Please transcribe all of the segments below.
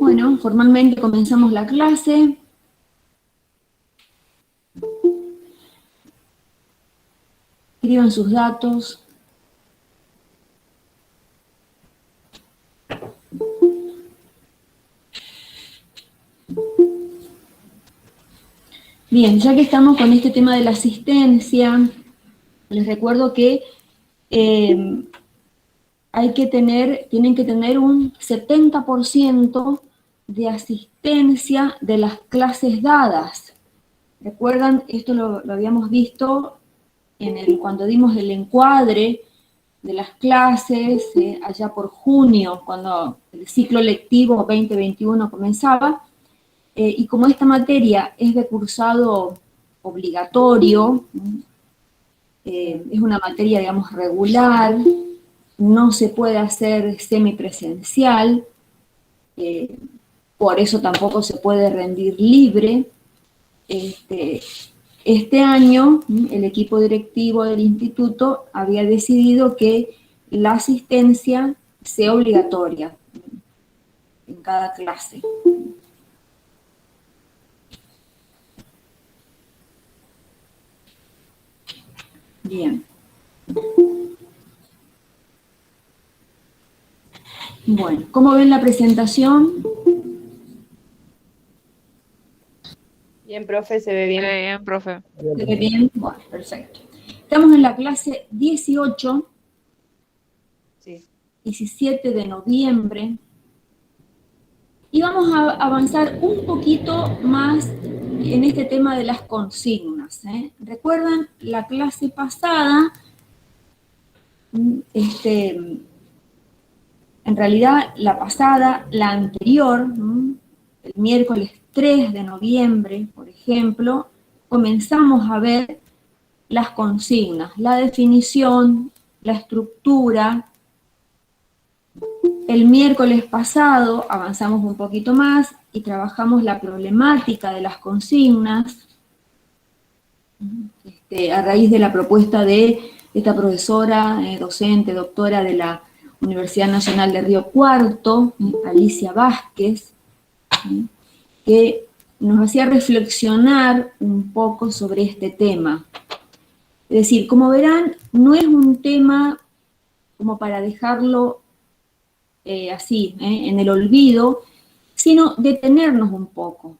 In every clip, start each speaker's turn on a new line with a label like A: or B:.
A: Bueno, formalmente comenzamos la clase. Escriban sus datos. Bien, ya que estamos con este tema de la asistencia, les recuerdo que tienen que tener un 70% de asistencia de las clases dadas. ¿Recuerdan? Esto lo habíamos visto cuando dimos el encuadre de las clases, allá por junio, cuando el ciclo lectivo 2021 comenzaba. Y como esta materia es de cursado obligatorio, es una materia, digamos, regular, no se puede hacer semipresencial, por eso tampoco se puede rendir libre. Este año, el equipo directivo del instituto había decidido que la asistencia sea obligatoria en cada clase. Bien. Bueno, ¿cómo ven la presentación?
B: Bien, profe, se ve bien.
C: Bien, profe.
A: ¿Se ve bien? Bueno, perfecto. Estamos en la clase 18,
B: Sí.
A: 17 de noviembre, y vamos a avanzar un poquito más en este tema de las consignas. ¿Recuerdan la clase pasada? En realidad, la anterior, el miércoles 3 de noviembre, por ejemplo, comenzamos a ver las consignas, la definición, la estructura. El miércoles pasado avanzamos un poquito más y trabajamos la problemática de las consignas, a raíz de la propuesta de esta profesora, docente, doctora de la Universidad Nacional de Río Cuarto, Alicia Vázquez, que nos hacía reflexionar un poco sobre este tema. Es decir, como verán, no es un tema como para dejarlo así, en el olvido, sino detenernos un poco.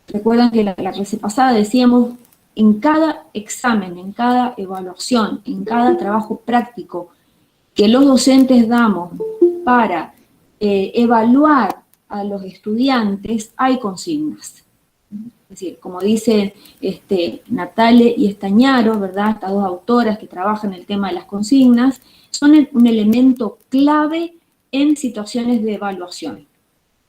A: Recuerdan que la clase pasada decíamos, en cada examen, en cada evaluación, en cada trabajo práctico que los docentes damos para evaluar a los estudiantes, hay consignas. Es decir, como dicen Natale y Estañaro, ¿verdad? Estas dos autoras que trabajan el tema de las consignas, son un elemento clave en situaciones de evaluación.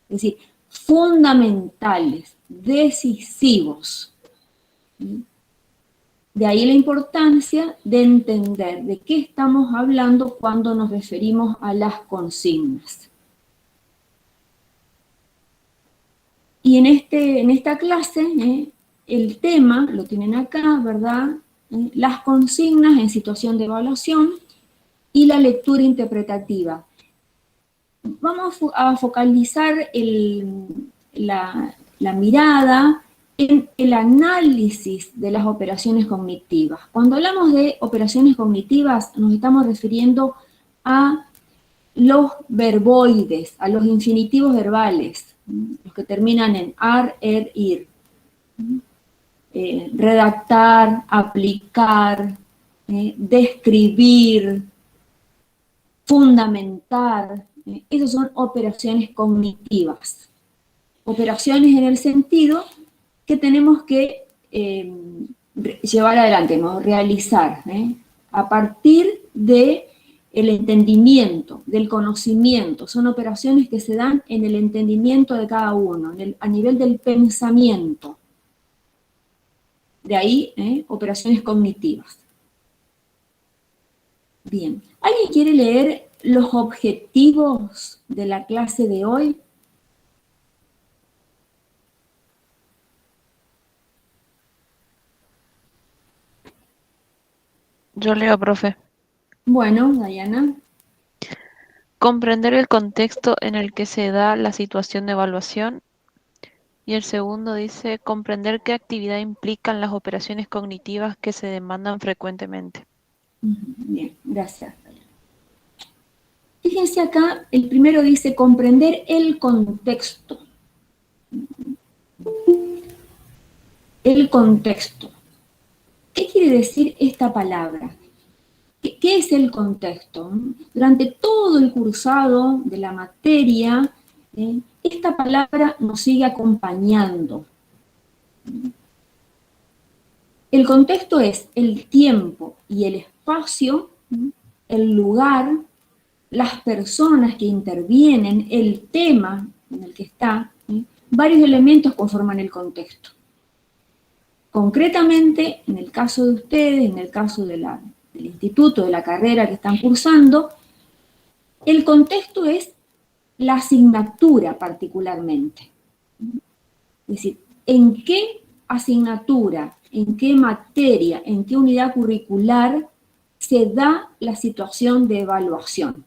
A: Es decir, fundamentales, decisivos. De ahí la importancia de entender de qué estamos hablando cuando nos referimos a las consignas. Y en esta clase, el tema, lo tienen acá, ¿verdad? Las consignas en situación de evaluación y la lectura interpretativa. Vamos a focalizar la mirada en el análisis de las operaciones cognitivas. Cuando hablamos de operaciones cognitivas, nos estamos refiriendo a los verboides, a los infinitivos verbales, los que terminan en ar, ir. Redactar, aplicar, describir, fundamentar. Esas son operaciones cognitivas. Operaciones en el sentido que tenemos que llevar adelante, ¿no? Realizar, a partir de el entendimiento, del conocimiento. Son operaciones que se dan en el entendimiento de cada uno, a nivel del pensamiento. De ahí, operaciones cognitivas. Bien, ¿alguien quiere leer los objetivos de la clase de hoy?
C: Yo leo, profe.
A: Bueno, Dayana.
C: Comprender el contexto en el que se da la situación de evaluación. Y el segundo dice comprender qué actividad implican las operaciones cognitivas que se demandan frecuentemente.
A: Bien, gracias. Fíjense acá, el primero dice comprender el contexto. El contexto. ¿Qué quiere decir esta palabra? ¿Qué es el contexto? Durante todo el cursado de la materia, esta palabra nos sigue acompañando. El contexto es el tiempo y el espacio, el lugar, las personas que intervienen, el tema en el que está, varios elementos conforman el contexto. Concretamente, en el caso de ustedes, en el caso del instituto, de la carrera que están cursando, el contexto es la asignatura particularmente. Es decir, en qué asignatura, en qué materia, en qué unidad curricular se da la situación de evaluación.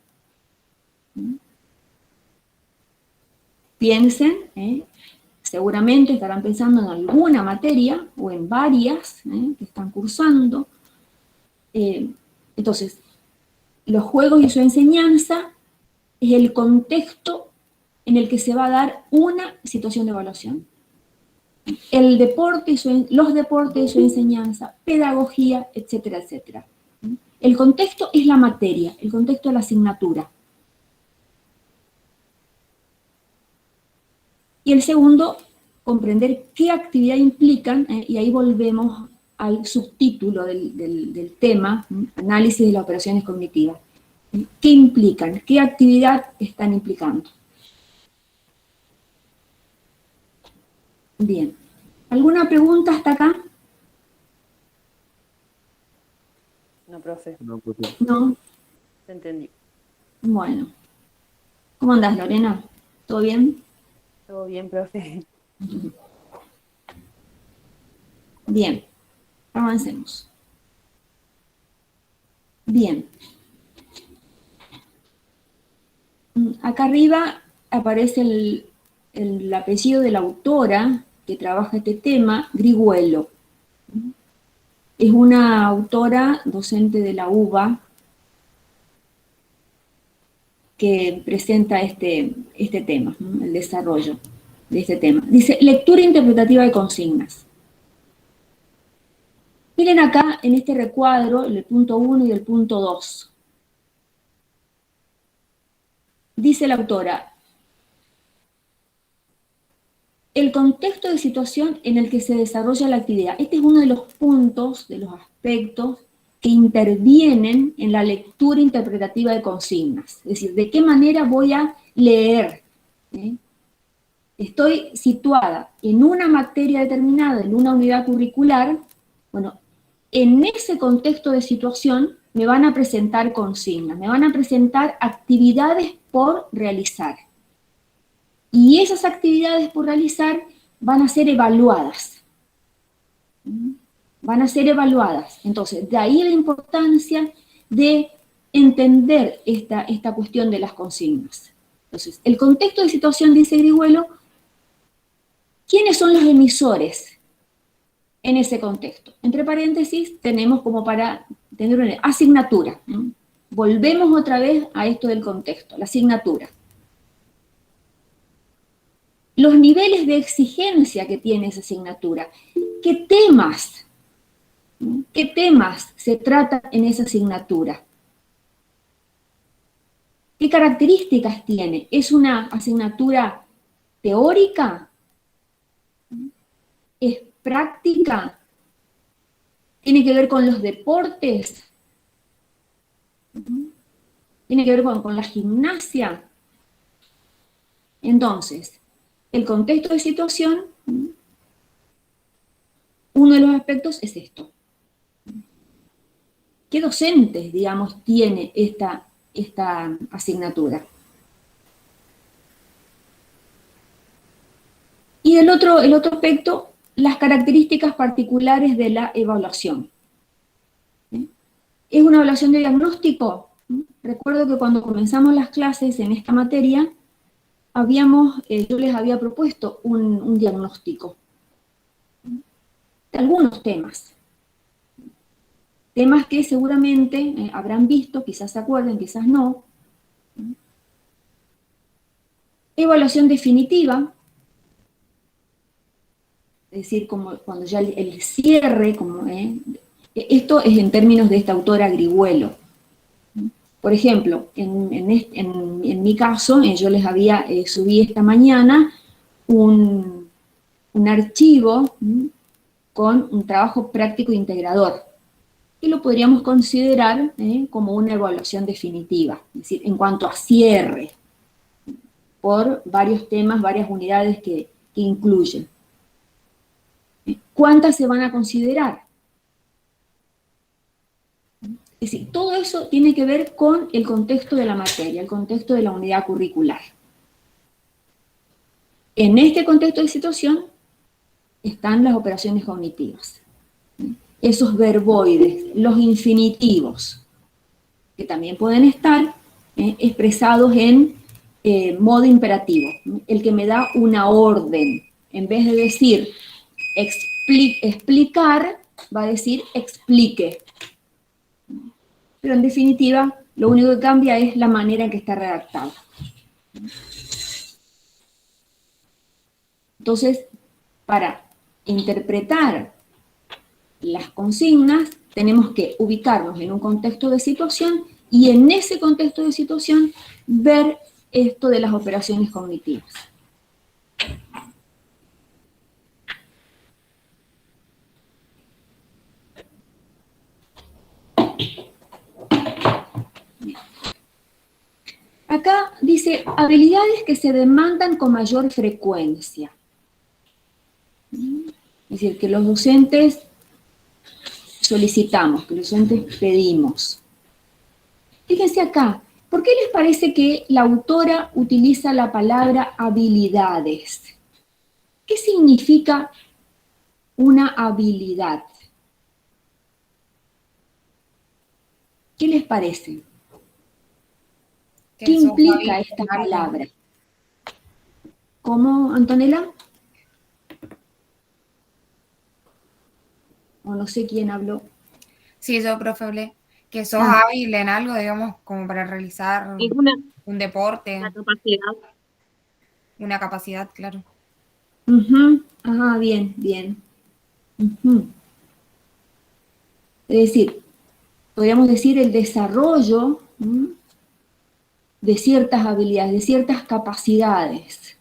A: Piensen, seguramente estarán pensando en alguna materia o en varias que están cursando. Entonces, los juegos y su enseñanza es el contexto en el que se va a dar una situación de evaluación. El deporte los deportes y su enseñanza, pedagogía, etcétera, etcétera. El contexto es la materia, el contexto es la asignatura. Y el segundo, comprender qué actividad implican, y ahí volvemos al subtítulo del tema, análisis de las operaciones cognitivas. ¿Qué implican? ¿Qué actividad están implicando? Bien. ¿Alguna pregunta hasta acá?
B: No, profe.
A: No.
B: Te entendí.
A: Bueno. ¿Cómo andás, Lorena? ¿Todo bien?
B: Todo bien, profe.
A: Bien. Avancemos. Bien. Acá arriba aparece el apellido de la autora que trabaja este tema, Griguelo. Es una autora docente de la UBA que presenta este tema, el desarrollo de este tema. Dice, lectura interpretativa de consignas. Miren acá en este recuadro el punto 1 y el punto 2. Dice la autora, el contexto de situación en el que se desarrolla la actividad. Este es uno de los puntos, de los aspectos que intervienen en la lectura interpretativa de consignas. Es decir, de qué manera voy a leer. Estoy situada en una materia determinada, en una unidad curricular. Bueno, en ese contexto de situación me van a presentar consignas, me van a presentar actividades por realizar. Y esas actividades por realizar van a ser evaluadas. Van a ser evaluadas. Entonces, de ahí la importancia de entender esta cuestión de las consignas. Entonces, el contexto de situación, dice Griguelo, ¿quiénes son los emisores en ese contexto? Entre paréntesis, tenemos como para tener una asignatura. Volvemos otra vez a esto del contexto, la asignatura. Los niveles de exigencia que tiene esa asignatura. ¿Qué temas se tratan en esa asignatura? ¿Qué características tiene? ¿Es una asignatura teórica? ¿Es práctica? ¿Tiene que ver con los deportes? ¿Tiene que ver con la gimnasia? Entonces, el contexto de situación, uno de los aspectos es esto. ¿Qué docentes, digamos, tiene esta asignatura? Y el otro aspecto, las características particulares de la evaluación. ¿Es una evaluación de diagnóstico? Recuerdo que cuando comenzamos las clases en esta materia, yo les había propuesto un diagnóstico de algunos temas. Temas que seguramente habrán visto, quizás se acuerden, quizás no. Evaluación definitiva, es decir, como cuando ya el cierre, esto es en términos de esta autora Grigüello. Por ejemplo, en mi caso, yo les había subido esta mañana un archivo con un trabajo práctico integrador, que lo podríamos considerar como una evaluación definitiva, es decir, en cuanto a cierre, por varios temas, varias unidades que incluyen. ¿Cuántas se van a considerar? Es decir, todo eso tiene que ver con el contexto de la materia, el contexto de la unidad curricular. En este contexto de situación están las operaciones cognitivas, esos verboides, los infinitivos, que también pueden estar expresados en modo imperativo, el que me da una orden. En vez de decir explicar, va a decir explique. Pero en definitiva, lo único que cambia es la manera en que está redactado. Entonces, para interpretar las consignas, tenemos que ubicarnos en un contexto de situación y en ese contexto de situación ver esto de las operaciones cognitivas. Acá dice, habilidades que se demandan con mayor frecuencia. Es decir, que los docentes solicitamos, que los docentes pedimos. Fíjense acá, ¿por qué les parece que la autora utiliza la palabra habilidades? ¿Qué significa una habilidad? ¿Qué les parece? ¿Qué implica esta palabra? ¿Cómo, Antonella? O no sé quién habló.
D: Sí, yo, profe, hablé. Que sos hábil en algo, digamos, como para realizar un deporte.
E: Una capacidad.
D: Una capacidad, claro.
A: Ajá, bien, bien. Es decir, podríamos decir el desarrollo de ciertas habilidades, de ciertas capacidades.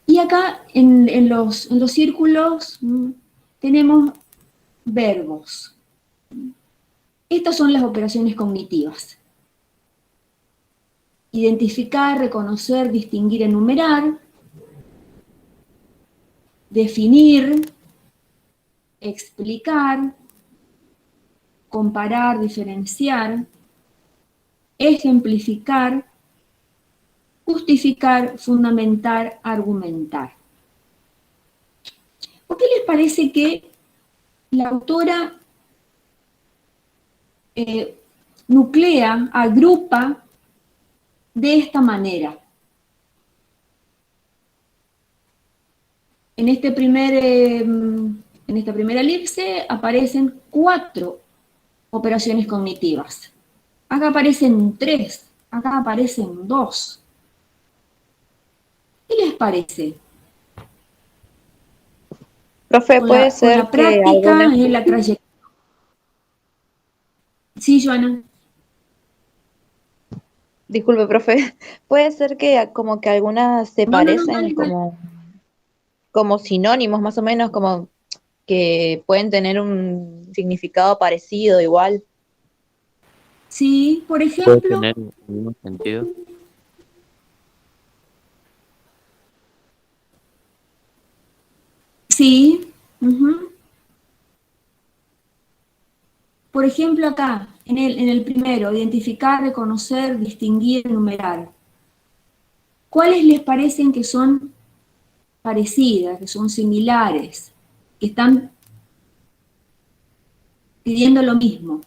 A: Y acá en los círculos tenemos verbos. Estas son las operaciones cognitivas. Identificar, reconocer, distinguir, enumerar. Definir, explicar, comparar, diferenciar, ejemplificar, justificar, fundamentar, argumentar. ¿Por qué les parece que la autora nuclea, agrupa de esta manera? En esta primera elipse aparecen 4 operaciones cognitivas. Acá aparecen 3, acá aparecen 2. ¿Qué les parece?
F: Profe, puede ser
A: la práctica y la trayectoria. Sí, Joana.
F: Disculpe, profe. Puede ser que como que algunas se parecen como sinónimos, más o menos, como que pueden tener un significado parecido, igual.
A: Sí, por ejemplo.
G: ¿Puede tener el mismo sentido?
A: Sí. Por ejemplo, acá, en el primero, identificar, reconocer, distinguir, enumerar. ¿Cuáles les parecen que son parecidas, que son similares, que están pidiendo lo mismo.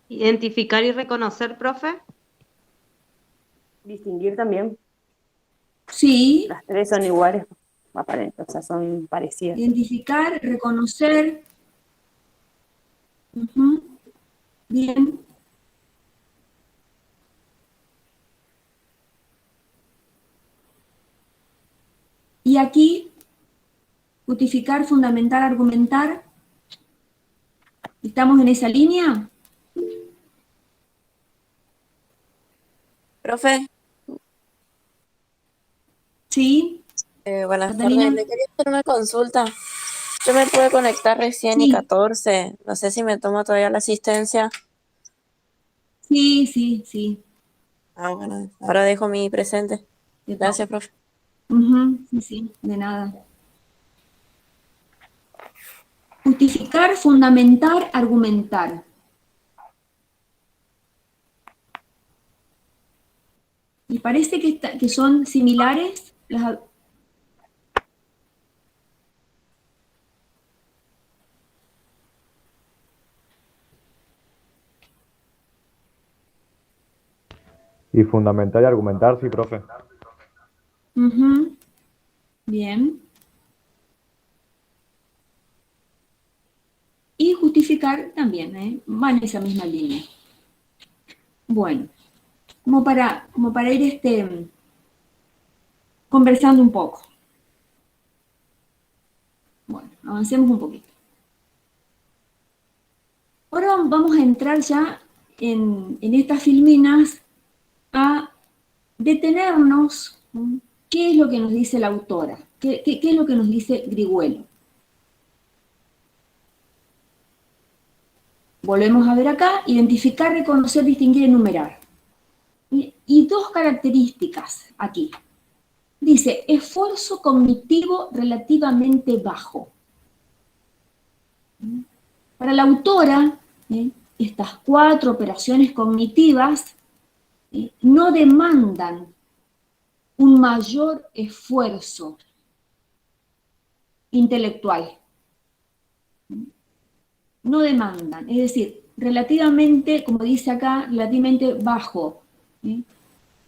E: Identificar y reconocer, profe.
B: Distinguir también.
A: Sí,
B: Las tres son iguales, aparentes, o sea, son parecidas.
A: identificar, reconocer. Ujú. Bien. Y aquí, justificar, fundamentar, argumentar. ¿Estamos en esa línea?
H: Profe,
A: Sí,
H: buenas tardes.
A: Catalina.
H: Le quería hacer una consulta. Yo me pude conectar recién y
A: Sí,
H: 14. No sé si me toma todavía la asistencia.
A: sí, sí, sí.
H: Ah, bueno, ahora dejo mi presente.
A: Te
H: Gracias,
A: toca.
H: profe.
A: Ujú, sí, sí, de nada. Justificar, fundamentar, argumentar. ¿Y parece que son similares?
I: Y fundamentar y argumentar, sí, profe.
A: Ujú, bien. Y justificar también, ¿eh? Va en esa misma línea. Bueno, como para ir conversando un poco. Bueno, avancemos un poquito. Ahora vamos a entrar ya en estas filminas a detenernos. ¿No? ¿Qué es lo que nos dice la autora? ¿Qué es lo que nos dice Grigüelo? Volvemos a ver acá, identificar, reconocer, distinguir, enumerar. Y dos características aquí. Dice, esfuerzo cognitivo relativamente bajo. Para la autora, estas 4 operaciones cognitivas no demandan un mayor esfuerzo intelectual. No demandan, es decir, relativamente, como dice acá, relativamente bajo.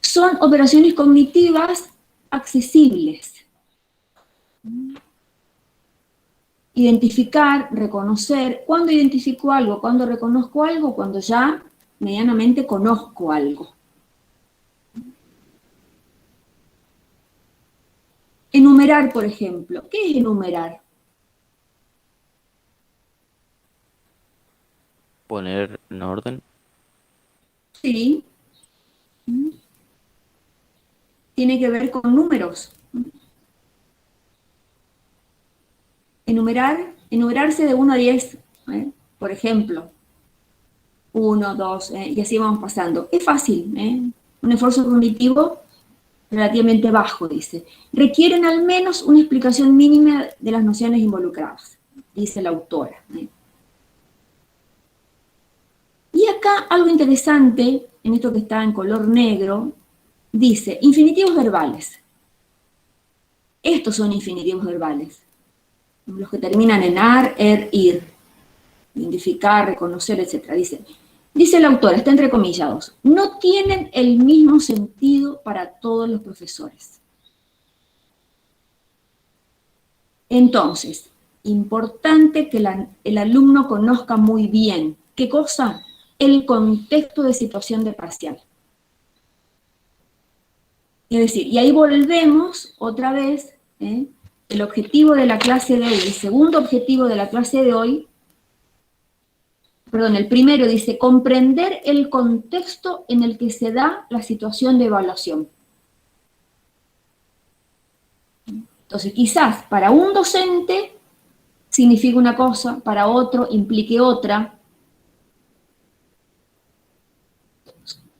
A: Son operaciones cognitivas accesibles. Identificar, reconocer. ¿Cuándo identifico algo? ¿Cuándo reconozco algo? Cuando ya medianamente conozco algo. Enumerar, por ejemplo. ¿Qué es enumerar?
G: Poner en orden.
A: Sí. Tiene que ver con números. Enumerarse de 1 a 10, por ejemplo. 1, 2, y así vamos pasando. Es fácil, un esfuerzo cognitivo relativamente bajo, dice. Requieren al menos una explicación mínima de las nociones involucradas, dice la autora. Y acá algo interesante, en esto que está en color negro, dice, infinitivos verbales. Estos son infinitivos verbales, los que terminan en ar, er, ir, identificar, reconocer, etc. Dice la autora, está entrecomillados, no tienen el mismo sentido para todos los profesores. Entonces, importante que el alumno conozca muy bien, ¿qué cosa? El contexto de situación de parcial. Es decir, y ahí volvemos otra vez, el objetivo de la clase de hoy, el segundo objetivo de la clase de hoy, el primero dice, comprender el contexto en el que se da la situación de evaluación. Entonces, quizás para un docente significa una cosa, para otro implique otra.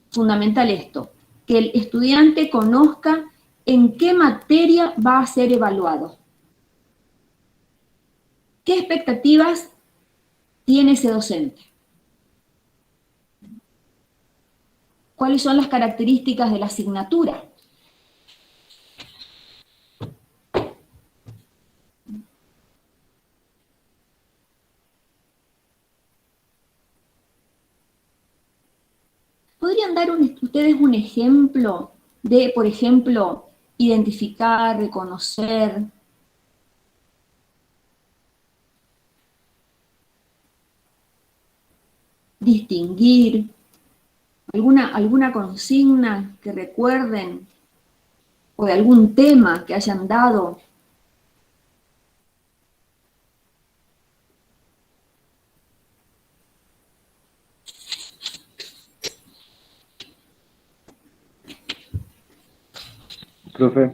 A: Fundamental esto, que el estudiante conozca en qué materia va a ser evaluado. ¿Qué expectativas tiene ese docente? ¿Cuáles son las características de la asignatura? ¿podrían dar ustedes un ejemplo de, por ejemplo, identificar, reconocer, distinguir, alguna consigna que recuerden o de algún tema que hayan dado?
J: Profe,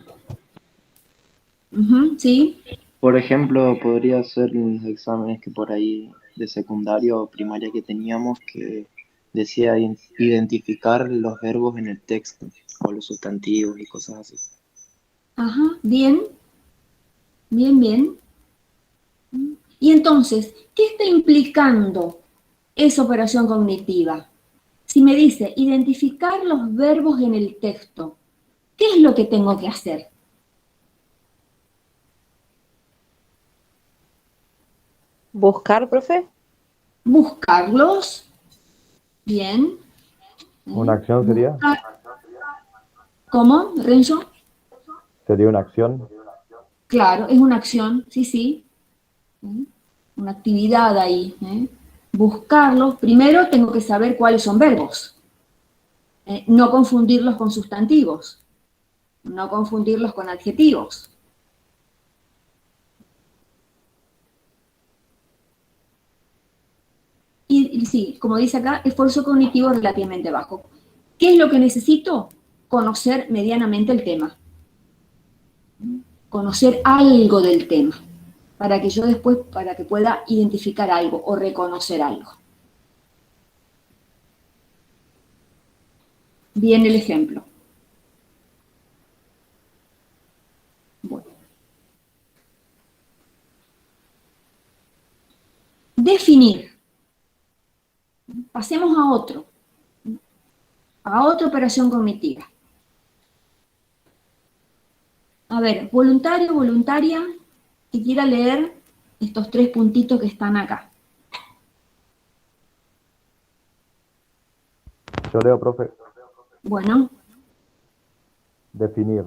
A: ¿Sí?
J: por ejemplo, podría ser en los exámenes que por ahí de secundaria o primaria que teníamos que decía identificar los verbos en el texto o los sustantivos y cosas así.
A: Ajá, bien, bien, bien. Y entonces, ¿qué está implicando esa operación cognitiva? Si me dice identificar los verbos en el texto, ¿qué es lo que tengo que hacer?
F: ¿Buscar, profe?
A: Buscarlos. Bien.
I: ¿Una acción sería?
A: ¿Cómo, Renzo?
I: ¿Sería una acción?
A: Claro, es una acción, sí, sí. Una actividad ahí. Buscarlos. Primero tengo que saber cuáles son verbos. No confundirlos con sustantivos. No confundirlos con adjetivos. Y sí, como dice acá, esfuerzo cognitivo relativamente bajo. ¿Qué es lo que necesito? Conocer medianamente el tema. Conocer algo del tema, para que yo después, para que pueda identificar algo o reconocer algo. Bien el ejemplo. Bueno. Definir. Pasemos a otra operación cognitiva. A ver, voluntario, voluntaria, que quiera leer estos 3 puntitos que están acá.
I: Yo leo, profe.
A: Bueno.
I: Definir.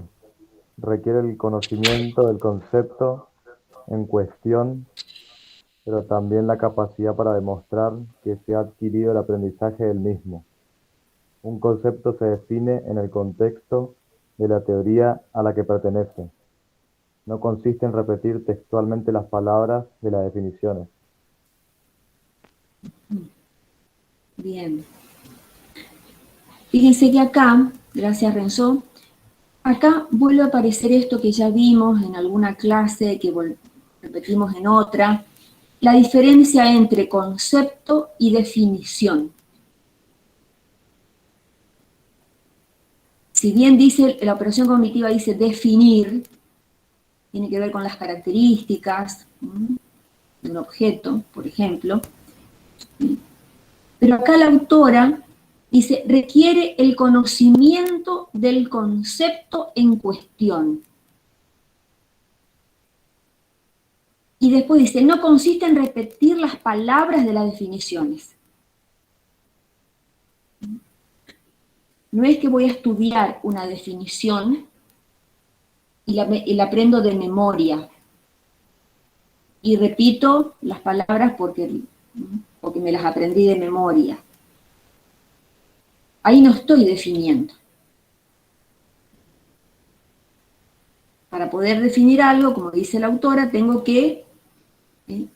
I: Requiere el conocimiento del concepto en cuestión, pero también la capacidad para demostrar que se ha adquirido el aprendizaje del mismo. Un concepto se define en el contexto de la teoría a la que pertenece. No consiste en repetir textualmente las palabras de las definiciones.
A: Bien. Fíjense que acá, gracias Renzo, acá vuelve a aparecer esto que ya vimos en alguna clase, que repetimos en otra, la diferencia entre concepto y definición. Si bien dice, la operación cognitiva dice definir, tiene que ver con las características de un objeto, por ejemplo, pero acá la autora dice, requiere el conocimiento del concepto en cuestión. Y después dice, no consiste en repetir las palabras de las definiciones. No es que voy a estudiar una definición y la aprendo de memoria. Y repito las palabras porque me las aprendí de memoria. Ahí no estoy definiendo. Para poder definir algo, como dice la autora, tengo que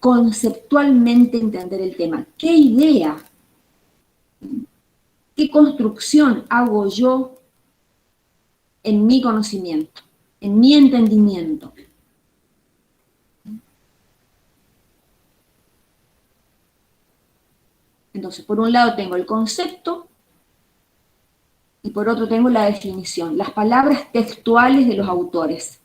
A: conceptualmente entender el tema. ¿Qué idea, qué construcción hago yo en mi conocimiento, en mi entendimiento? Entonces, por un lado tengo el concepto y por otro tengo la definición, las palabras textuales de los autores.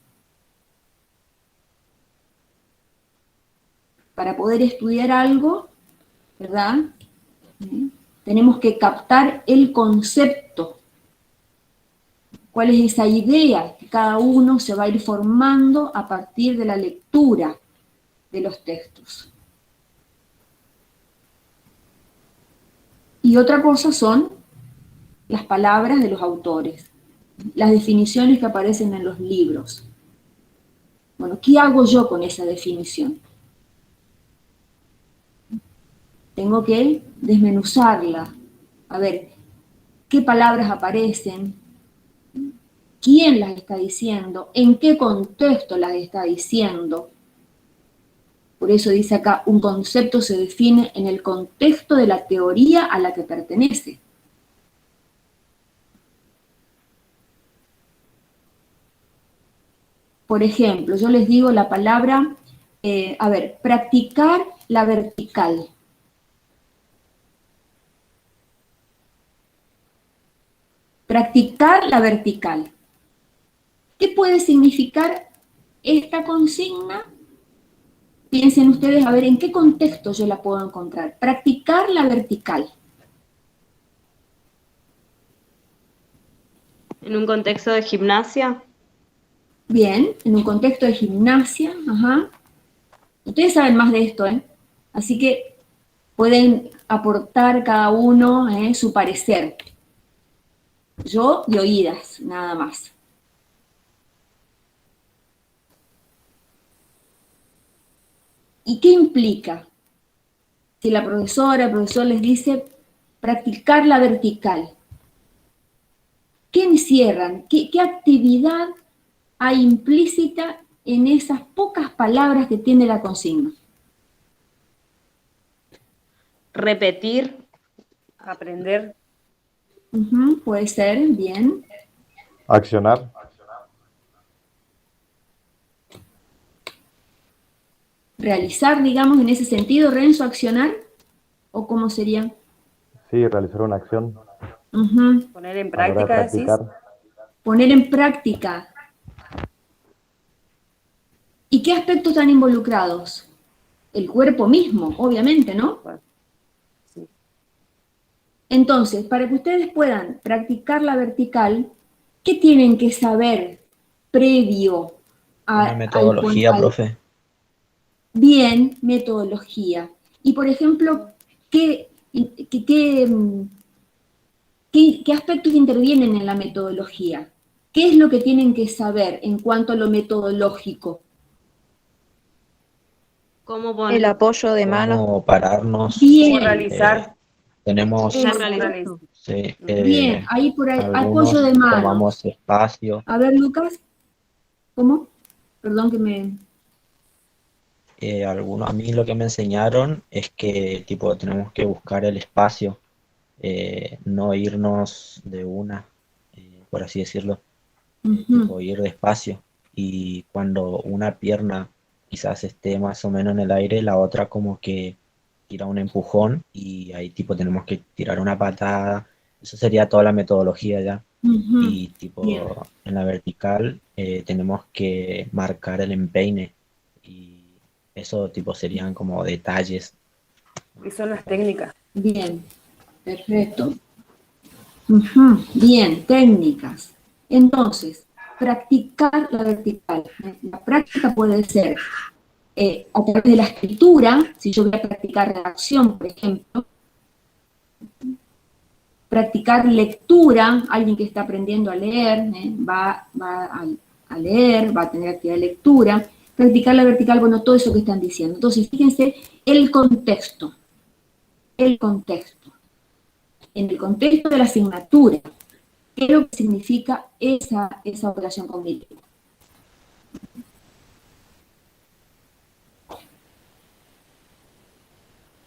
A: Para poder estudiar algo, ¿verdad? Tenemos que captar el concepto. ¿Cuál es esa idea que cada uno se va a ir formando a partir de la lectura de los textos? Y otra cosa son las palabras de los autores, las definiciones que aparecen en los libros. Bueno, ¿qué hago yo con esa definición? Tengo que desmenuzarla, a ver qué palabras aparecen, quién las está diciendo, en qué contexto las está diciendo. Por eso dice acá, un concepto se define en el contexto de la teoría a la que pertenece. Por ejemplo, yo les digo la palabra, practicar la vertical. Practicar la vertical. ¿Qué puede significar esta consigna? Piensen ustedes a ver en qué contexto yo la puedo encontrar. Practicar la vertical.
E: ¿En un contexto de gimnasia?
A: Bien, en un contexto de gimnasia, ajá. Ustedes saben más de esto, ¿eh? Así que pueden aportar cada uno su parecer. Yo de oídas, nada más. ¿Y qué implica? Si la profesora, el profesor les dice practicar la vertical, ¿qué encierran? ¿Qué actividad hay implícita en esas pocas palabras que tiene la consigna?
E: Repetir, aprender.
A: Puede ser, bien.
I: Accionar.
A: Realizar, digamos, en ese sentido, Renzo, accionar, ¿o cómo sería?
I: Sí, realizar una acción.
E: Poner en
I: A la hora de
E: práctica, decís.
I: practicar.
A: Poner en práctica. ¿Y qué aspectos están involucrados? El cuerpo mismo, obviamente, ¿no?
E: Sí.
A: Entonces, para que ustedes puedan practicar la vertical, ¿qué tienen que saber previo
G: Una metodología, profe.
A: Bien, metodología. Y, por ejemplo, ¿qué aspectos intervienen en la metodología? ¿Qué es lo que tienen que saber en cuanto a lo metodológico?
E: ¿Cómo poner?
F: El apoyo de mano.
G: Cómo pararnos.
A: Bien.
E: ¿Cómo realizar?
G: Tenemos
E: Ya realizó.
G: sí,
A: Bien, ahí por ahí,
G: algunos
A: apoyo de mano.
G: tomamos espacio.
A: A ver, Lucas, ¿cómo? Perdón que me...
G: A mí lo que me enseñaron es que tipo tenemos que buscar el espacio, no irnos de una, por así decirlo, tipo ir despacio. Y cuando una pierna quizás esté más o menos en el aire, la otra como que tira un empujón y ahí tipo tenemos que tirar una patada. Eso sería toda la metodología ya. Y tipo
A: Bien.
G: en la vertical tenemos que marcar el empeine y eso tipo serían como detalles.
E: Y son las técnicas.
A: Bien, perfecto. Bien, técnicas. Entonces, practicar la vertical. La práctica puede ser a través de la escritura, si yo voy a practicar redacción, por ejemplo, practicar lectura, alguien que está aprendiendo a leer, va a leer, va a tener actividad de lectura, practicar la vertical, bueno, todo eso que están diciendo. Entonces, fíjense el contexto, en el contexto de la asignatura, qué es lo que significa esa operación cognitiva.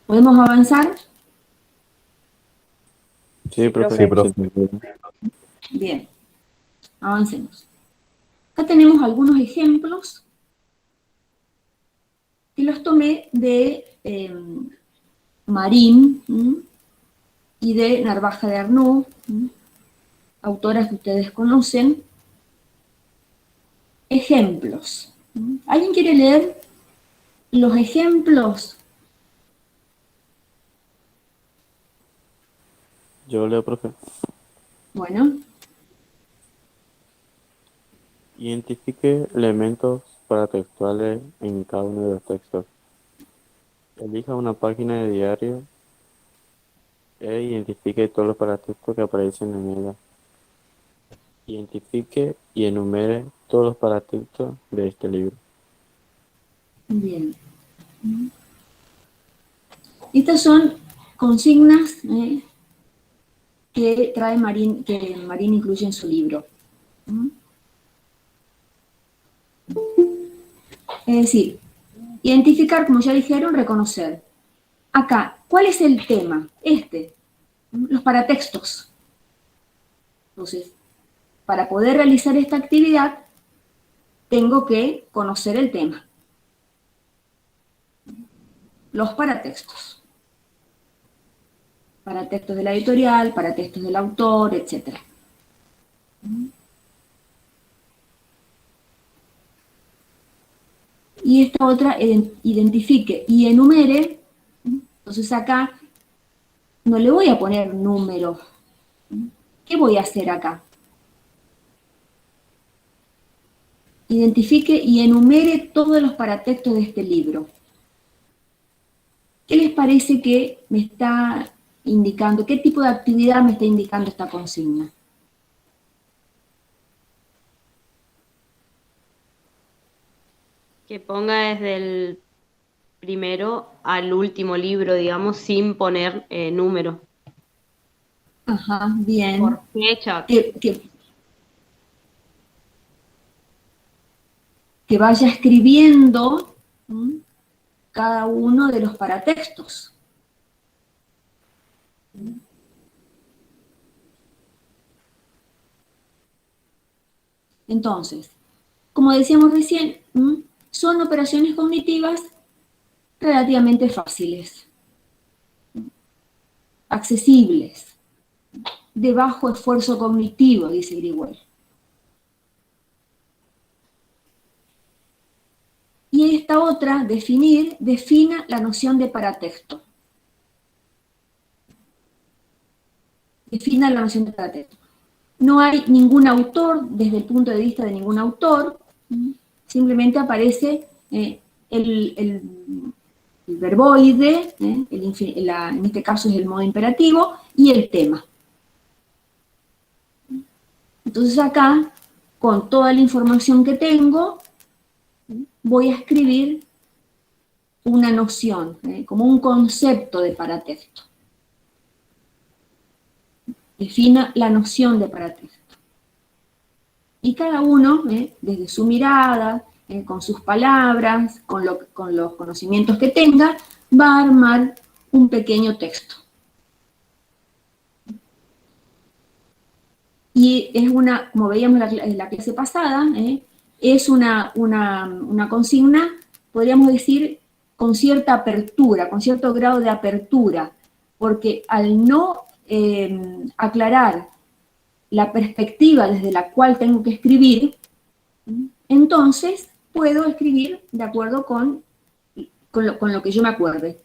A: ¿Podemos avanzar?
G: Sí, profe.
I: Sí, profe.
A: Bien, avancemos. Acá tenemos algunos ejemplos que los tomé de Marín y de Narvaja de Arnaud, autoras que ustedes conocen. Ejemplos. ¿Alguien quiere leer los ejemplos?
G: Yo leo, profe.
A: Bueno,
G: Identifique elementos paratextuales en cada uno de los textos. Elija una página de diario
K: Identifique todos los paratextos que aparecen en ella. Identifique y enumere todos los paratextos de este libro.
A: Bien. Estas son consignas que trae Marín, que Marín incluye en su libro. Es decir, identificar, como ya dijeron, reconocer. Acá, ¿cuál es el tema? Los paratextos. Entonces, para poder realizar esta actividad, tengo que conocer el tema. Los paratextos. Paratextos de la editorial, paratextos del autor, etc. Y esta otra, identifique y enumere. Entonces acá no le voy a poner número. ¿Qué voy a hacer acá? Identifique y enumere todos los paratextos de este libro. ¿Qué les parece que me está indicando? ¿Qué tipo de actividad me está indicando esta consigna?
E: Que ponga desde el primero al último libro, digamos, sin poner número.
A: Ajá, bien.
E: Por fecha.
A: Que vaya escribiendo cada uno de los paratextos. Entonces, como decíamos recién, son operaciones cognitivas relativamente fáciles, accesibles, de bajo esfuerzo cognitivo, dice Grigol. Y esta otra, defina la noción de paratexto. Defina la noción de paratexto. No hay ningún autor, desde el punto de vista de ningún autor, simplemente aparece el verboide, en este caso es el modo imperativo, y el tema. Entonces acá, con toda la información que tengo, voy a escribir una noción, como un concepto de paratexto. Defina la noción de paratexto. Y cada uno, desde su mirada, con sus palabras, con los conocimientos que tenga, va a armar un pequeño texto. Y es como veíamos en la clase pasada, es una consigna, podríamos decir, con cierta apertura, con cierto grado de apertura, porque al no aclarar la perspectiva desde la cual tengo que escribir, entonces puedo escribir de acuerdo con lo que yo me acuerde.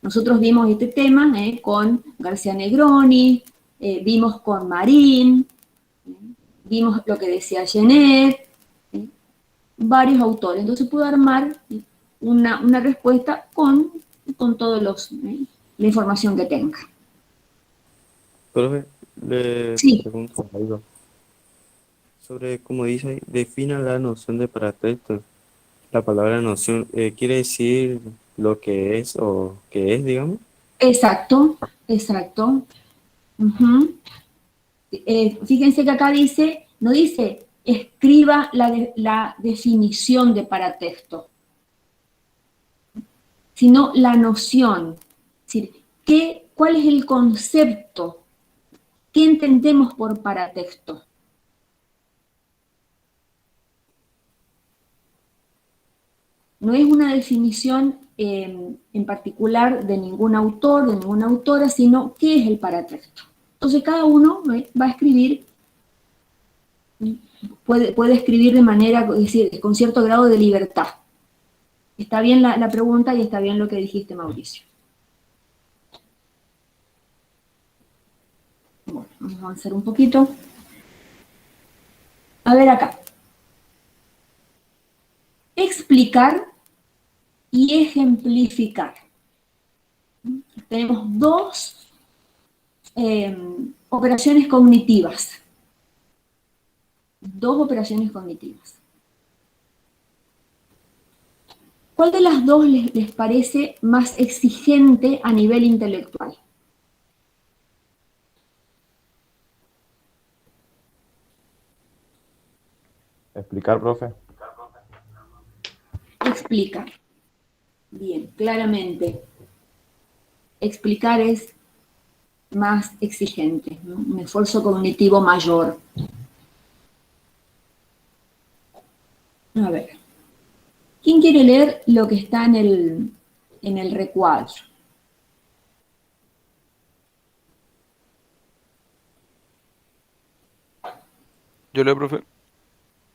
A: Nosotros vimos este tema con García Negroni, vimos con Marín, vimos lo que decía Genet, varios autores. Entonces puedo armar una respuesta con toda la información que tenga.
K: Profe, le
A: Sí.
K: pregunto algo. Sobre, como dice ahí, defina la noción de paratexto. La palabra noción quiere decir lo que es o qué es, digamos.
A: Exacto. Fíjense que acá no dice escriba la definición de paratexto, sino la noción. Es decir, ¿cuál es el concepto? ¿Qué entendemos por paratexto? No es una definición en particular de ningún autor, de ninguna autora, sino qué es el paratexto. Entonces cada uno va a escribir, puede escribir de manera, es decir, con cierto grado de libertad. Está bien la pregunta y está bien lo que dijiste, Mauricio. Bueno, vamos a avanzar un poquito. A ver acá. Explicar y ejemplificar. Tenemos dos operaciones cognitivas. 2 operaciones cognitivas. ¿Cuál de las dos les parece más exigente a nivel intelectual?
I: ¿Explicar, profe?
A: Explicar. Bien, claramente. Explicar es más exigente, ¿no? Un esfuerzo cognitivo mayor. A ver. ¿Quién quiere leer lo que está en el recuadro?
L: Yo leo, profe.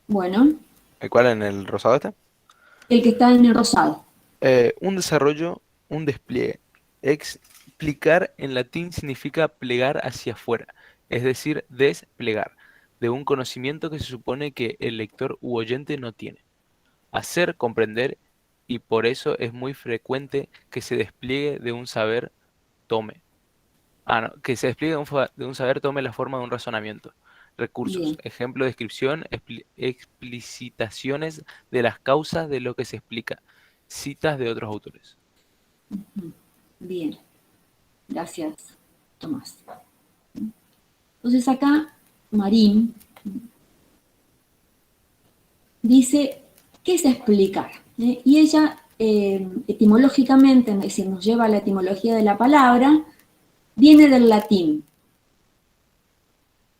A: Bueno,
L: ¿El cuál? ¿En el rosado este?
A: el que está en el rosado.
L: Un desarrollo, un despliegue. Explicar en latín significa plegar hacia afuera, es decir, desplegar, de un conocimiento que se supone que el lector u oyente no tiene. Hacer comprender, y por eso es muy frecuente que se despliegue de un saber tome. Que se despliegue de un saber tome la forma de un razonamiento. Recursos,
A: Bien.
L: ejemplo, descripción, explicitaciones de las causas de lo que se explica, citas de otros autores.
A: Bien. Gracias, Tomás. Entonces acá, Marín dice, ¿qué es explicar? Y ella, etimológicamente, es decir, nos lleva a la etimología de la palabra, viene del latín.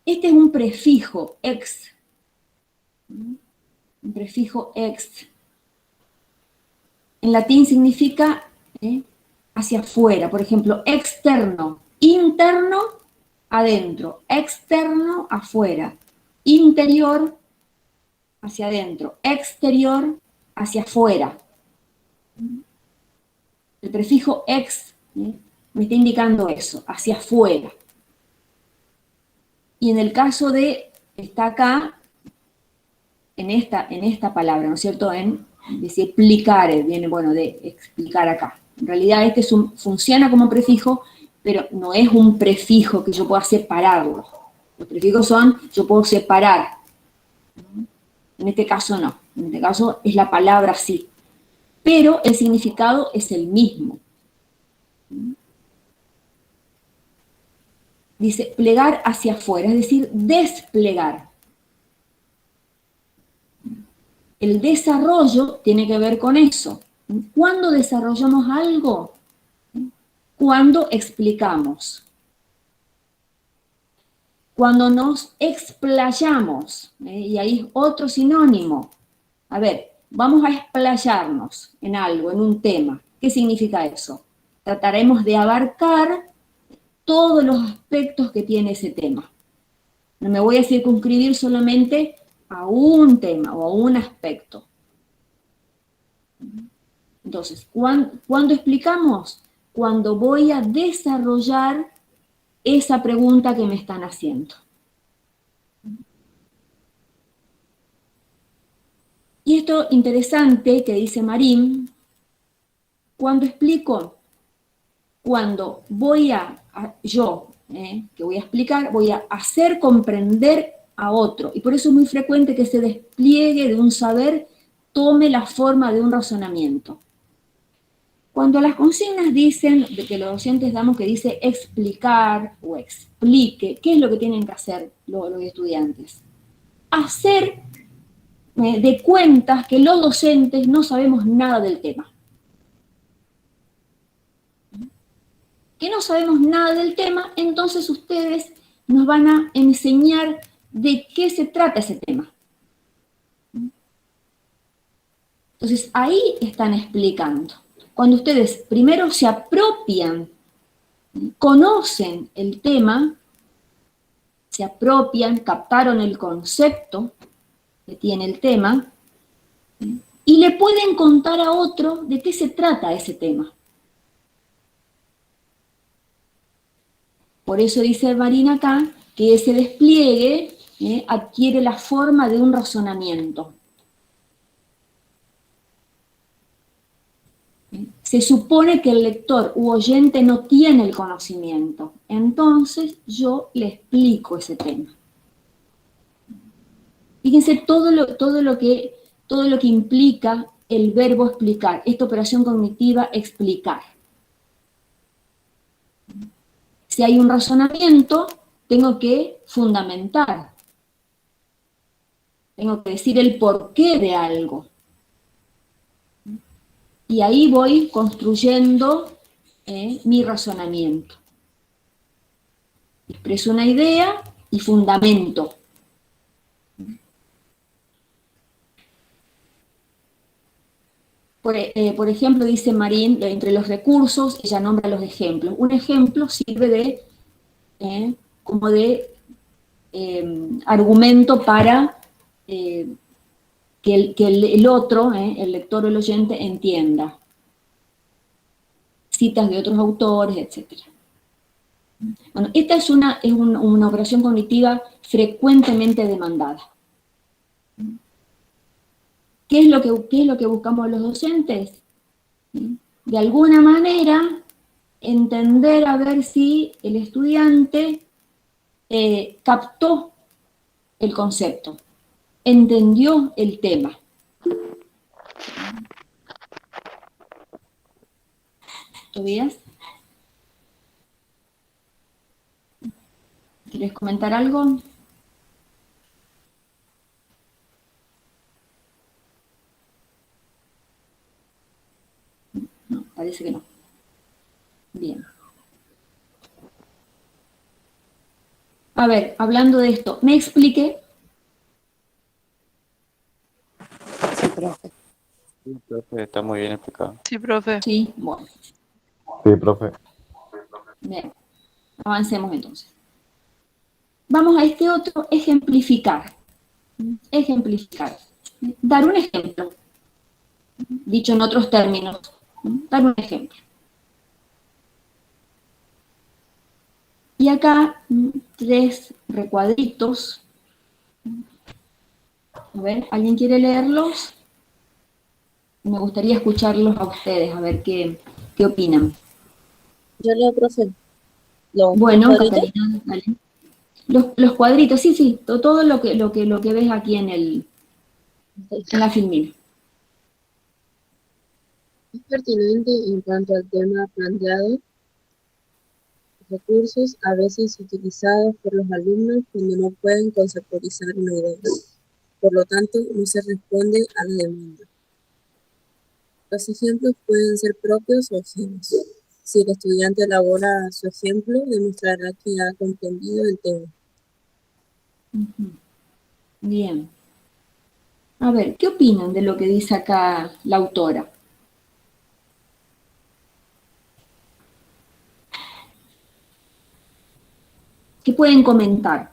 A: Este es un prefijo, ex. Un prefijo ex. En latín significa hacia afuera. Por ejemplo, externo, interno, adentro. Externo, afuera. Interior, hacia adentro. Exterior, hacia afuera. El prefijo ex me está indicando eso, hacia afuera. Y en el caso de, está acá, en esta palabra, ¿no es cierto? Dice explicare, viene, bueno, de explicar acá. En realidad este funciona como prefijo, pero no es un prefijo que yo pueda separarlo. Los prefijos son, yo puedo separar. En este caso no, en este caso es la palabra sí. Pero el significado es el mismo. Dice plegar hacia afuera, es decir, desplegar. El desarrollo tiene que ver con eso. ¿Cuándo desarrollamos algo? Cuando explicamos. Cuando nos explayamos, y ahí es otro sinónimo. A ver, vamos a explayarnos en algo, en un tema. ¿Qué significa eso? Trataremos de abarcar todos los aspectos que tiene ese tema. No me voy a circunscribir solamente a un tema o a un aspecto. Entonces, ¿cuándo explicamos? Cuando voy a desarrollar esa pregunta que me están haciendo. Y esto interesante que dice Marín, ¿cuándo explico? Cuando voy que voy a explicar, voy a hacer comprender a otro. Y por eso es muy frecuente que ese despliegue de un saber tome la forma de un razonamiento. Cuando las consignas dicen, de que los docentes damos que dice explicar o explique, ¿qué es lo que tienen que hacer los estudiantes? Hacer de cuentas que los docentes no sabemos nada del tema. Que no sabemos nada del tema, entonces ustedes nos van a enseñar de qué se trata ese tema. Entonces ahí están explicando. Cuando ustedes primero se apropian, conocen el tema, se apropian, captaron el concepto que tiene el tema, y le pueden contar a otro de qué se trata ese tema. Por eso dice Marín acá que ese despliegue adquiere la forma de un razonamiento. se supone que el lector u oyente no tiene el conocimiento. Entonces yo le explico ese tema. Fíjense todo lo que implica el verbo explicar, esta operación cognitiva explicar. Si hay un razonamiento, tengo que fundamentar. Tengo que decir el porqué de algo. Y ahí voy construyendo mi razonamiento. Expreso una idea y fundamento. Por ejemplo, dice Marín, entre los recursos, ella nombra los ejemplos. Un ejemplo sirve como de argumento para que el otro, el lector o el oyente, entienda. Citas de otros autores, etc. Bueno, esta es una operación cognitiva frecuentemente demandada. ¿Qué es lo que buscamos los docentes? De alguna manera, entender a ver si el estudiante captó el concepto, entendió el tema. ¿Tobías? ¿Quieres comentar algo? No, parece que no. Bien. A ver, hablando de esto, ¿me expliqué?
B: Sí, profe.
K: Sí, profe, está muy bien explicado.
C: Sí, profe.
A: Sí, bueno.
I: Sí, profe.
A: Bien, avancemos entonces. Vamos a este otro, ejemplificar. Ejemplificar. Dar un ejemplo. Dicho en otros términos. Dar un ejemplo. Y acá 3 recuadritos. A ver, ¿alguien quiere leerlos? Me gustaría escucharlos a ustedes, a ver qué opinan.
H: Yo leo, profe.
A: Bueno,
H: ¿cuadritos?
A: Catalina, dale. Los cuadritos, sí, todo lo que ves aquí en la filmina.
M: Es pertinente en cuanto al tema planteado, recursos a veces utilizados por los alumnos cuando no pueden conceptualizar una idea. Por lo tanto, no se responde a la demanda. Los ejemplos pueden ser propios o ajenos. Si el estudiante elabora su ejemplo, demostrará que ha comprendido el tema.
A: Bien. A ver, ¿qué opinan de lo que dice acá la autora? ¿Qué pueden comentar?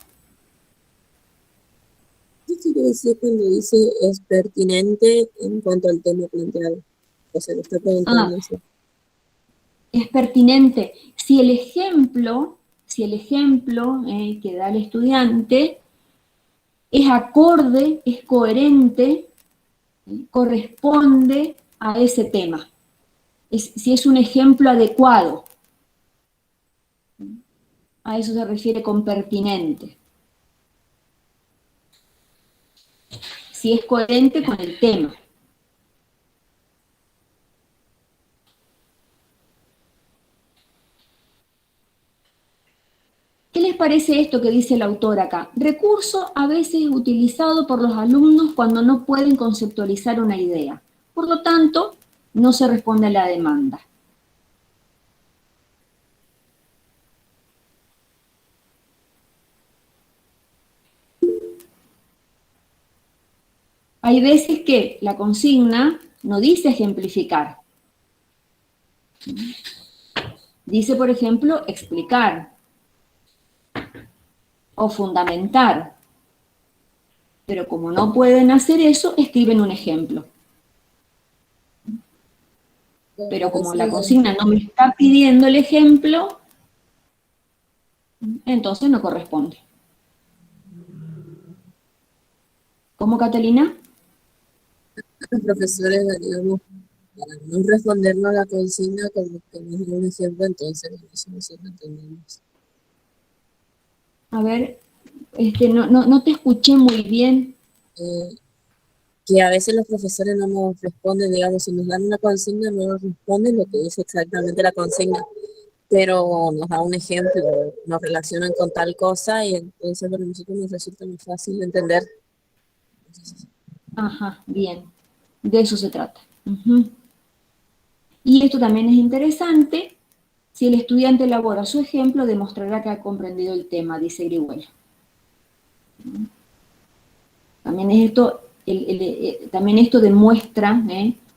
M: ¿Qué quiere decir cuando dice es pertinente en cuanto al tema planteado? O sea, lo está preguntando eso.
A: Es pertinente. Si el ejemplo que da el estudiante es acorde, es coherente, corresponde a ese tema. Si es un ejemplo adecuado. A eso se refiere con pertinente. Si es coherente con el tema. ¿Qué les parece esto que dice el autor acá? Recurso a veces utilizado por los alumnos cuando no pueden conceptualizar una idea. Por lo tanto, no se responde a la demanda. Hay veces que la consigna no dice ejemplificar. Dice, por ejemplo, explicar o fundamentar. Pero como no pueden hacer eso, escriben un ejemplo. Pero como la consigna no me está pidiendo el ejemplo, entonces no corresponde. ¿Cómo, Catalina?
M: Los profesores, digamos, para no respondernos a la consigna como que nos da un ejemplo, entonces eso nosotros entendemos.
A: A ver, no te escuché muy bien.
M: Que a veces los profesores no nos responden, digamos, si nos dan una consigna no nos responden lo que dice exactamente la consigna, pero nos da un ejemplo, nos relacionan con tal cosa y entonces para nosotros nos resulta muy fácil de entender.
A: Ajá, bien. De eso se trata. Ujú. Y esto también es interesante. Si el estudiante elabora su ejemplo, demostrará que ha comprendido el tema, dice Grihuela. También esto demuestra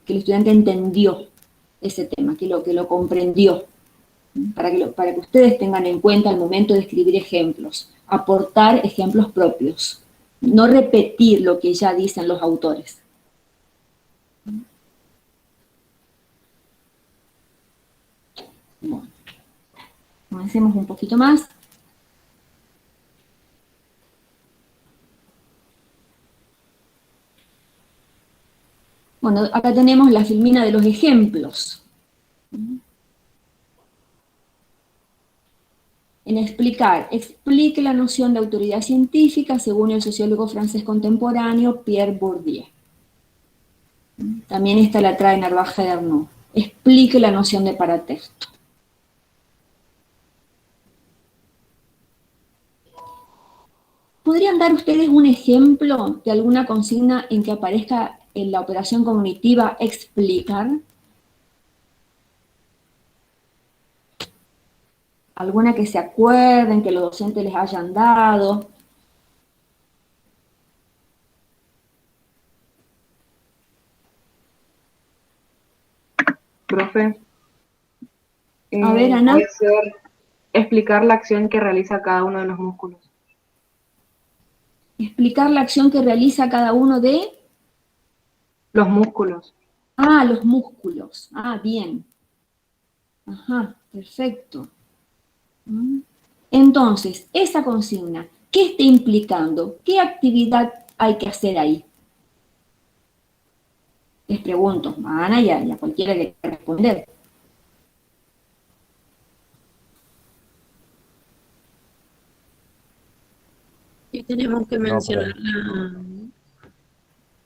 A: que el estudiante entendió ese tema, que lo comprendió, para que ustedes tengan en cuenta al momento de escribir ejemplos, aportar ejemplos propios, no repetir lo que ya dicen los autores. Bueno, avancemos un poquito más. Bueno, acá tenemos la filmina de los ejemplos. En explicar, explique la noción de autoridad científica según el sociólogo francés contemporáneo Pierre Bourdieu. También esta la trae Narvaja de Arnaud. Explique la noción de paratexto. ¿Podrían dar ustedes un ejemplo de alguna consigna en que aparezca en la operación cognitiva explicar? ¿Alguna que se acuerden, que los docentes les hayan dado?
N: Profe.
A: A ver, Ana.
N: Puede ser explicar la acción que realiza cada uno de los músculos.
A: Explicar la acción que realiza cada uno de...
N: Los músculos.
A: Ah, los músculos. Ah, bien. Ajá, perfecto. Entonces, esa consigna, ¿qué está implicando? ¿Qué actividad hay que hacer ahí? Les pregunto, a Ana y a cualquiera que quiera responder.
H: Y tenemos que mencionar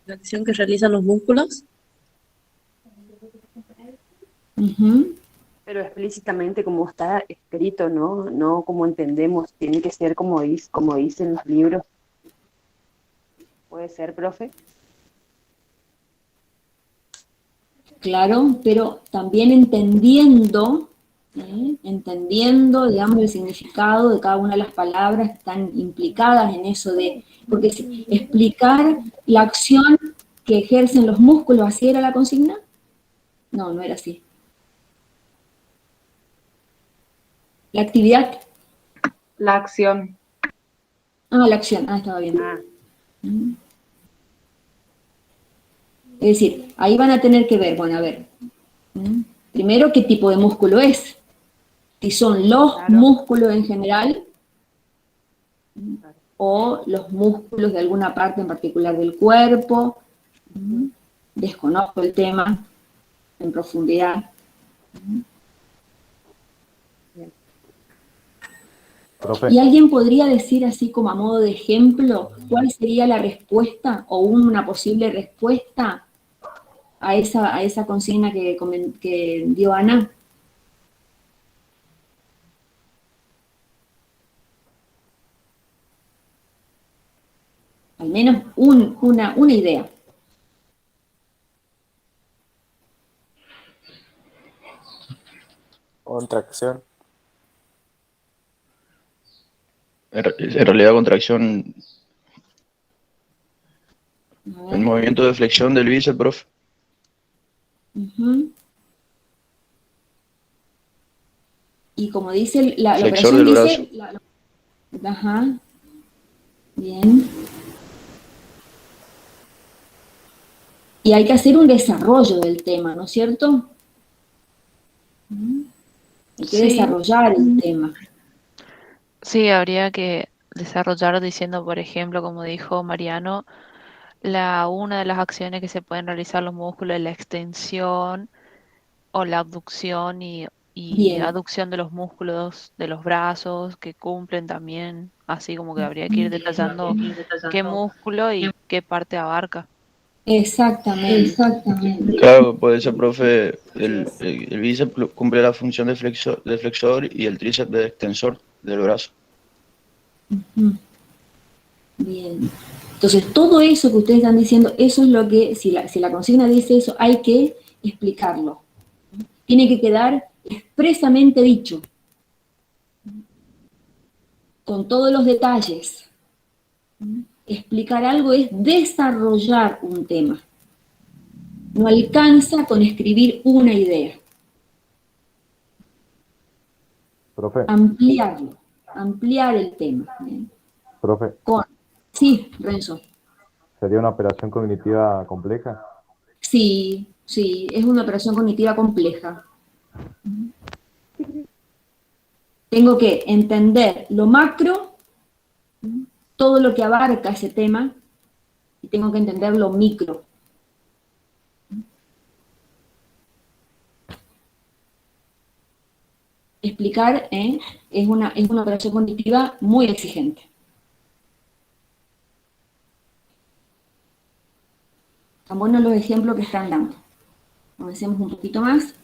H: la acción que realizan los músculos.
B: Pero explícitamente como está escrito, ¿no? No como entendemos, tiene que ser como dicen los libros. ¿Puede ser, profe?
A: Claro, pero también entendiendo, digamos, el significado de cada una de las palabras que están implicadas en eso de, porque explicar la acción que ejercen los músculos, ¿así era la consigna? No, no era así. La actividad.
N: La acción.
A: Ah, la acción. Ah, estaba bien. Es decir, ahí van a tener que ver, bueno, a ver. Primero, ¿qué tipo de músculo es? Si son los músculos en general o los músculos de alguna parte en particular del cuerpo. Desconozco el tema en profundidad.
I: Profe.
A: ¿Y alguien podría decir así como a modo de ejemplo cuál sería la respuesta o una posible respuesta a esa consigna que dio Ana? Al menos una idea.
K: Contracción.
O: En realidad, contracción, el movimiento de flexión del bíceps, profe.
A: Y como dice la
O: Flexor
A: operación,
O: del
A: dice... Ajá. Bien. Y hay que hacer un desarrollo del tema, ¿no es cierto? Hay que desarrollar el tema.
C: Sí, habría que desarrollar diciendo, por ejemplo, como dijo Mariano, una de las acciones que se pueden realizar los músculos es la extensión o la abducción y
A: Bien.
C: aducción de los músculos de los brazos, que cumplen también, así como que habría que ir detallando qué músculo y qué parte abarca.
A: Exactamente.
O: Claro, puede ser, profe, el bíceps cumple la función de flexor y el tríceps de extensor del brazo.
A: Bien. Entonces, todo eso que ustedes están diciendo, eso es lo que, si la consigna dice eso, hay que explicarlo. Tiene que quedar expresamente dicho, con todos los detalles. Explicar algo es desarrollar un tema. No alcanza con escribir una idea.
I: Profe,
A: Ampliarlo, ampliar el tema.
I: profe,
A: Sí, Renzo.
I: ¿sería una operación cognitiva compleja?
A: Sí, es una operación cognitiva compleja. Tengo que entender lo macro, todo lo que abarca ese tema, y tengo que entender lo micro. Explicar es una operación cognitiva muy exigente. Están buenos los ejemplos que están dando. Avancemos un poquito más.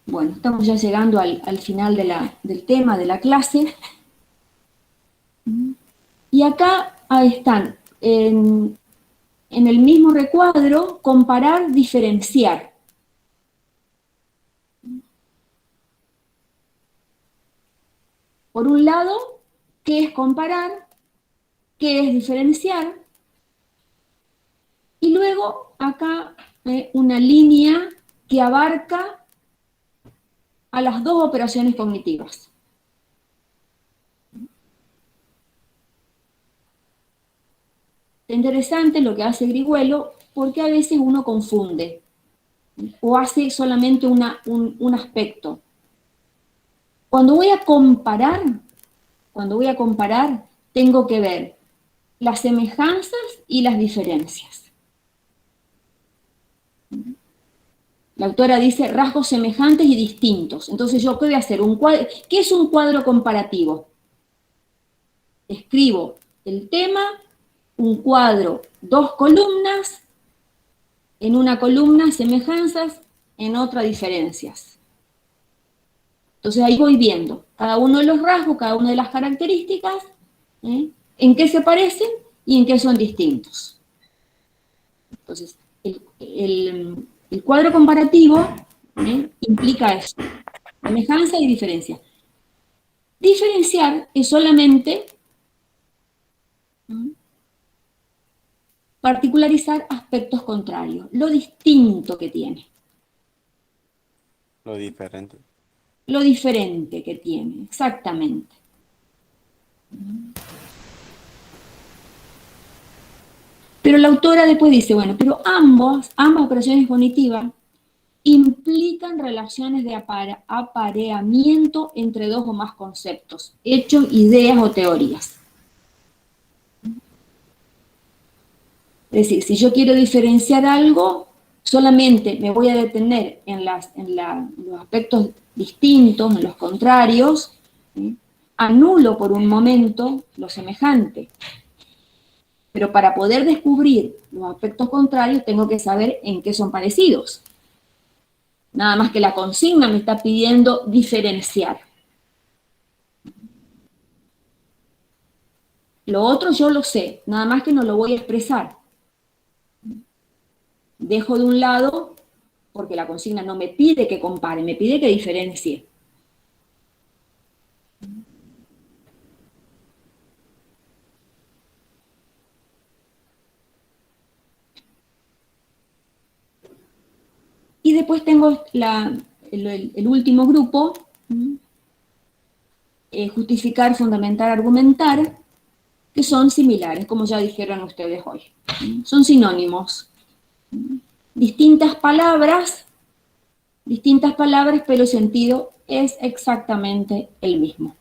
A: Bueno, estamos ya llegando al final del tema, de la clase. Y acá están, en el mismo recuadro, comparar, diferenciar. Por un lado, ¿qué es comparar? ¿Qué es diferenciar? Y luego acá una línea que abarca a las dos operaciones cognitivas. Es interesante lo que hace Grigüello, porque a veces uno confunde o hace solamente un aspecto. Cuando voy a comparar, tengo que ver las semejanzas y las diferencias. La autora dice rasgos semejantes y distintos. Entonces, ¿yo qué voy a hacer? ¿Qué es un cuadro comparativo? Escribo el tema, un cuadro, 2 columnas, en una columna semejanzas, en otra diferencias. Entonces ahí voy viendo cada uno de los rasgos, cada una de las características, en qué se parecen y en qué son distintos. Entonces, el cuadro comparativo implica eso, semejanza y diferencia. Diferenciar es solamente particularizar aspectos contrarios, lo distinto que tiene.
K: Lo diferente.
A: Lo diferente que tiene, exactamente. Pero la autora después dice, bueno, pero ambas operaciones cognitivas implican relaciones de apareamiento entre dos o más conceptos, hechos, ideas o teorías. Es decir, si yo quiero diferenciar algo, solamente me voy a detener en los aspectos distintos, en los contrarios, anulo por un momento lo semejante. Pero para poder descubrir los aspectos contrarios, tengo que saber en qué son parecidos. Nada más que la consigna me está pidiendo diferenciar. Lo otro yo lo sé, nada más que no lo voy a expresar. Dejo de un lado, porque la consigna no me pide que compare, me pide que diferencie. Y después tengo el último grupo, justificar, fundamentar, argumentar, que son similares, como ya dijeron ustedes hoy. Son sinónimos. Distintas palabras, pero el sentido es exactamente el mismo.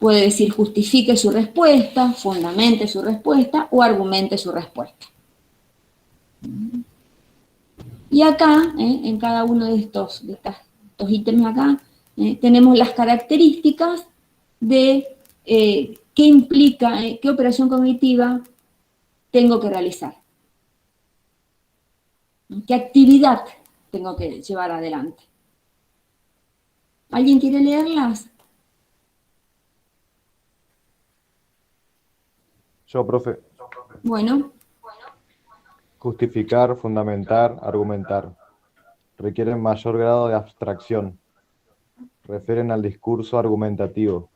A: Puede decir justifique su respuesta, fundamente su respuesta o argumente su respuesta. Y acá, en cada uno de estos ítems acá, tenemos las características de qué implica, qué operación cognitiva tengo que realizar. ¿Qué actividad tengo que llevar adelante? ¿Alguien quiere leerlas?
I: Yo, profe.
A: Bueno.
I: Justificar, fundamentar, argumentar. Requieren mayor grado de abstracción. Refieren al discurso argumentativo.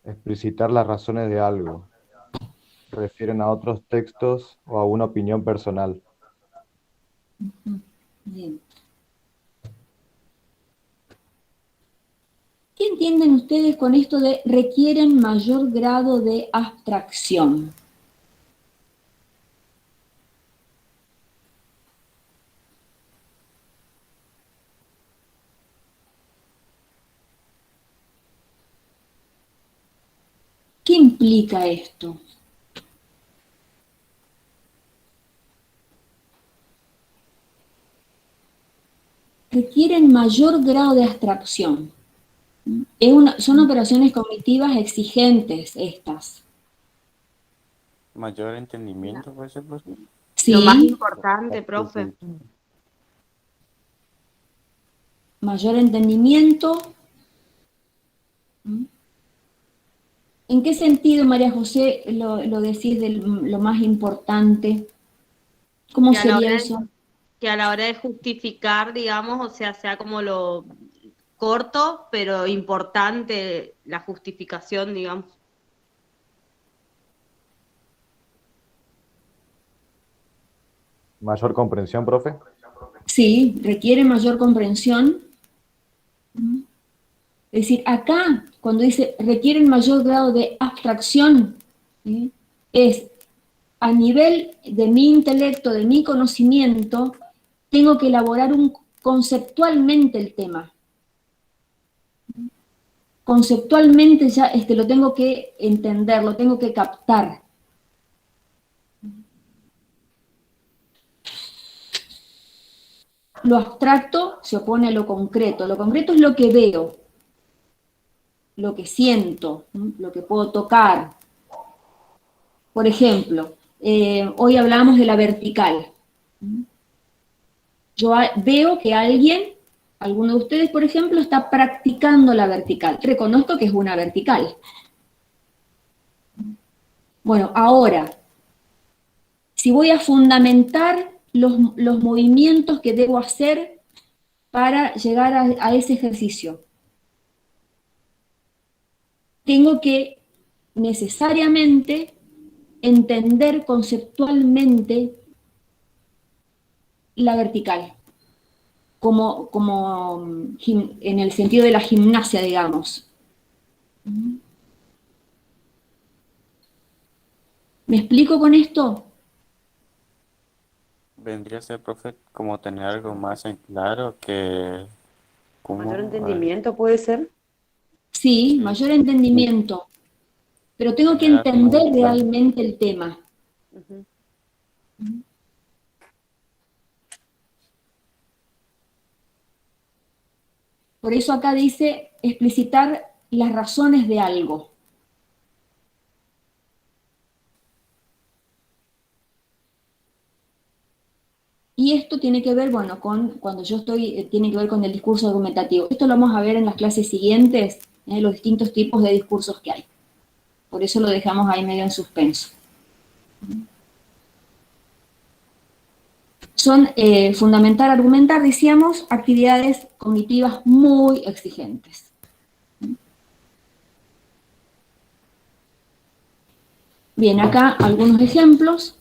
I: Explicitar las razones de algo. Refieren a otros textos o a una opinión personal.
A: Bien. ¿Qué entienden ustedes con esto de requieren mayor grado de abstracción? ¿Qué implica esto? Requieren mayor grado de abstracción. Son operaciones cognitivas exigentes estas.
K: Mayor entendimiento, puede ser, profe.
A: Sí.
E: Lo más importante, profe.
A: Mayor entendimiento. ¿En qué sentido, María José, lo decís de lo más importante? ¿Cómo sería eso?
E: Que a la hora de justificar, digamos, o sea como lo corto, pero importante la justificación, digamos.
I: ¿Mayor comprensión, profe?
A: Sí, requiere mayor comprensión. Es decir, acá, cuando dice requieren mayor grado de abstracción, ¿sí? Es a nivel de mi intelecto, de mi conocimiento, tengo que elaborar conceptualmente el tema. Conceptualmente ya lo tengo que entender, lo tengo que captar. Lo abstracto se opone a lo concreto. Lo concreto es lo que veo, lo que siento, lo que puedo tocar. Por ejemplo, hoy hablamos de la vertical. Yo veo que alguno de ustedes, por ejemplo, está practicando la vertical. Reconozco que es una vertical. Bueno, ahora, si voy a fundamentar los movimientos que debo hacer para llegar a ese ejercicio, tengo que necesariamente entender conceptualmente la vertical, como en el sentido de la gimnasia, digamos. ¿Me explico con esto?
K: Vendría a ser, profe, como tener algo más en claro que...
B: ¿Mayor entendimiento puede ser?
A: Sí, mayor entendimiento. Pero tengo que entender realmente el tema. Por eso acá dice explicitar las razones de algo. Y esto tiene que ver, bueno, tiene que ver con el discurso argumentativo. Esto lo vamos a ver en las clases siguientes, los distintos tipos de discursos que hay. Por eso lo dejamos ahí medio en suspenso. Son fundamentar, argumentar, decíamos, actividades cognitivas muy exigentes. Bien, acá algunos ejemplos.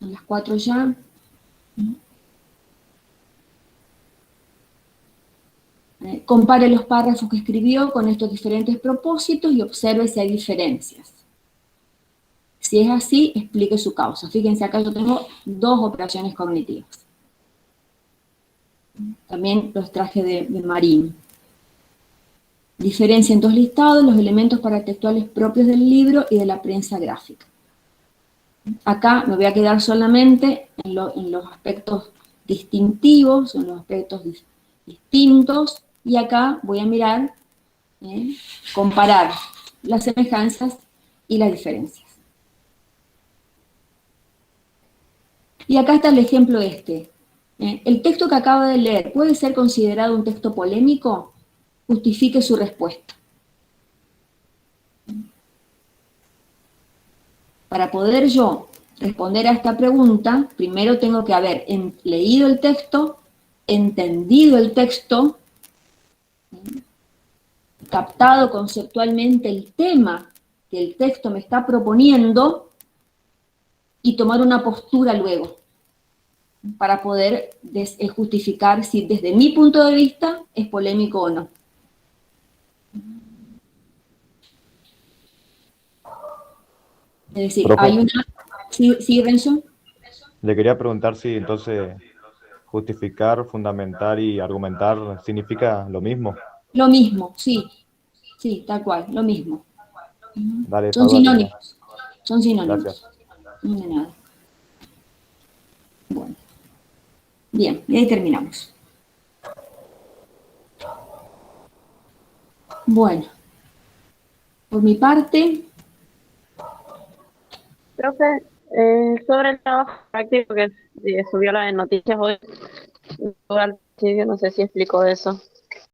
A: En las 4 ya. Compare los párrafos que escribió con estos diferentes propósitos y observe si hay diferencias. Si es así, explique su causa. Fíjense, acá yo tengo 2 operaciones cognitivas. También los traje de Marín. Diferencia en dos listados los elementos paratextuales propios del libro y de la prensa gráfica. Acá me voy a quedar solamente en los aspectos distintivos, en los aspectos distintos, y acá voy a mirar, comparar las semejanzas y las diferencias. Y acá está el ejemplo este. El texto que acabo de leer, ¿puede ser considerado un texto polémico? Justifique su respuesta. Para poder yo responder a esta pregunta, primero tengo que haber leído el texto, entendido el texto, captado conceptualmente el tema que el texto me está proponiendo y tomar una postura luego para poder justificar si desde mi punto de vista es polémico o no. Es decir,
I: Profe,
A: hay una... ¿Sí, Renzo?
I: le quería preguntar si entonces justificar, fundamentar y argumentar significa lo mismo.
A: Lo mismo, sí. Sí, tal cual, lo mismo.
I: Dale,
A: Son
I: esa duda tenía.
A: sinónimos. Son sinónimos.
I: Gracias.
A: No de nada. Bueno. Bien, y ahí terminamos. Bueno. Por mi parte...
H: Profe, sobre el trabajo práctico que subió las noticias hoy, al principio no sé si explicó eso.